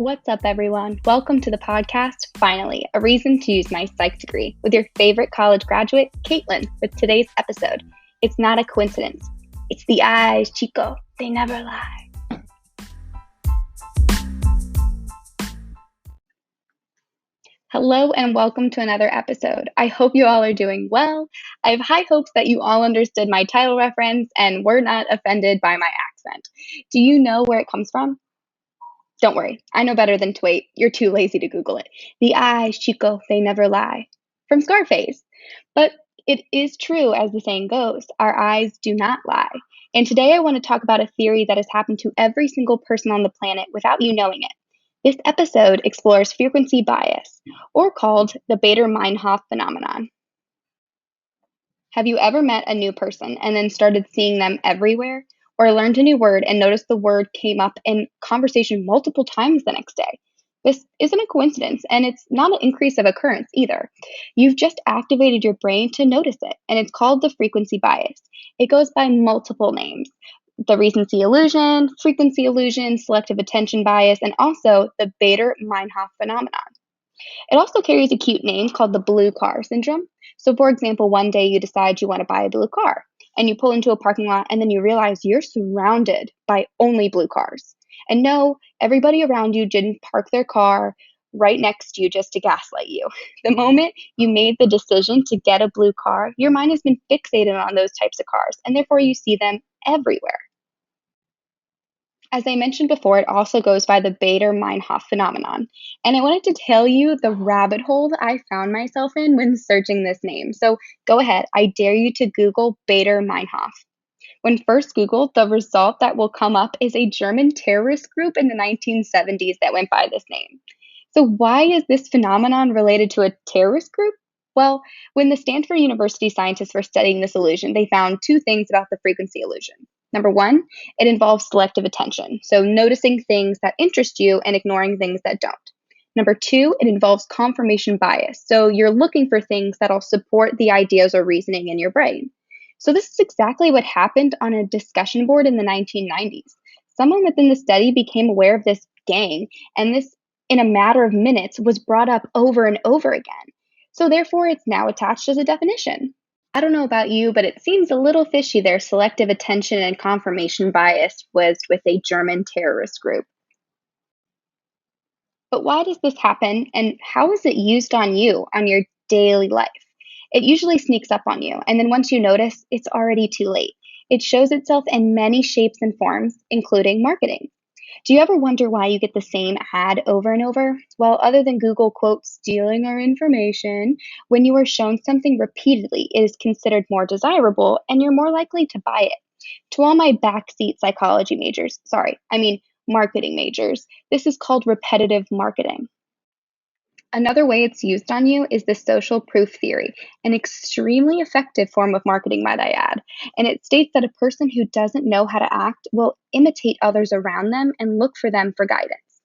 What's up, everyone? Welcome to the podcast, Finally, a Reason to Use My Psych Degree, with your favorite college graduate, Caitlin, with today's episode. It's not a coincidence. It's the eyes, Chico. They never lie. Hello and welcome to another episode. I hope you all are doing well. I have high hopes that you all understood my title reference and were not offended by my accent. Do you know where it comes from? Don't worry, I know better than to wait. You're too lazy to Google it. The eyes, Chico, they never lie. From Scarface. But it is true, as the saying goes, our eyes do not lie. And today I want to talk about a theory that has happened to every single person on the planet without you knowing it. This episode explores frequency bias, or called the Bader-Meinhof phenomenon. Have you ever met a new person and then started seeing them everywhere? Or learned a new word and noticed the word came up in conversation multiple times the next day? This isn't a coincidence, and it's not an increase of occurrence either. You've just activated your brain to notice it, and it's called the frequency bias. It goes by multiple names: the recency illusion, frequency illusion, selective attention bias, and also the Bader-Meinhof phenomenon. It also carries a cute name called the blue car syndrome. So, for example, one day you decide you want to buy a blue car and you pull into a parking lot and then you realize you're surrounded by only blue cars. And no, everybody around you didn't park their car right next to you just to gaslight you. The moment you made the decision to get a blue car, your mind has been fixated on those types of cars, and therefore you see them everywhere. As I mentioned before, it also goes by the Bader-Meinhof phenomenon. And I wanted to tell you the rabbit hole that I found myself in when searching this name. So go ahead, I dare you to Google Bader-Meinhof. When first Googled, the result that will come up is a German terrorist group in the 1970s that went by this name. So why is this phenomenon related to a terrorist group? Well, when the Stanford University scientists were studying this illusion, they found two things about the frequency illusion. Number one, it involves selective attention, so noticing things that interest you and ignoring things that don't. Number two, it involves confirmation bias, so you're looking for things that'll support the ideas or reasoning in your brain. So this is exactly what happened on a discussion board in the 1990s. Someone within the study became aware of this gang, and this, in a matter of minutes, was brought up over and over again. So therefore, it's now attached as a definition. I don't know about you, but it seems a little fishy their selective attention and confirmation bias was with a German terrorist group. But why does this happen, and how is it used on you, on your daily life? It usually sneaks up on you, and then once you notice, it's already too late. It shows itself in many shapes and forms, including marketing. Do you ever wonder why you get the same ad over and over? Well, other than Google, quote, stealing our information, when you are shown something repeatedly, it is considered more desirable and you're more likely to buy it. To all my backseat psychology majors, marketing majors, this is called repetitive marketing. Another way it's used on you is the social proof theory, an extremely effective form of marketing, might I add. And it states that a person who doesn't know how to act will imitate others around them and look for them for guidance.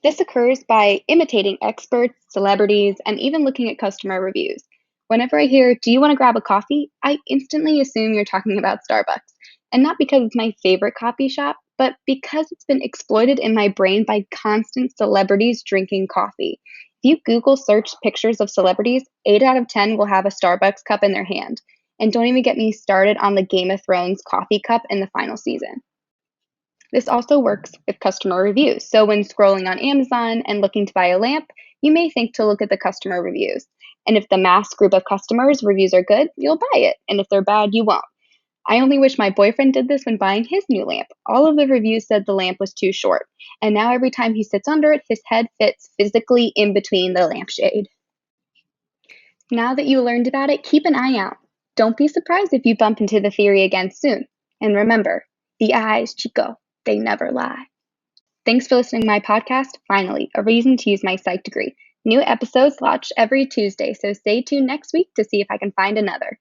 This occurs by imitating experts, celebrities, and even looking at customer reviews. Whenever I hear, "Do you want to grab a coffee?" I instantly assume you're talking about Starbucks. And not because it's my favorite coffee shop, but because it's been exploited in my brain by constant celebrities drinking coffee. If you Google search pictures of celebrities, 8 out of 10 will have a Starbucks cup in their hand. And don't even get me started on the Game of Thrones coffee cup in the final season. This also works with customer reviews. So when scrolling on Amazon and looking to buy a lamp, you may think to look at the customer reviews. And if the mass group of customers' reviews are good, you'll buy it. And if they're bad, you won't. I only wish my boyfriend did this when buying his new lamp. All of the reviews said the lamp was too short. And now every time he sits under it, his head fits physically in between the lampshade. Now that you learned about it, keep an eye out. Don't be surprised if you bump into the theory again soon. And remember, the eyes, Chico, they never lie. Thanks for listening to my podcast, Finally, a Reason to Use My Psych Degree. New episodes launch every Tuesday, so stay tuned next week to see if I can find another.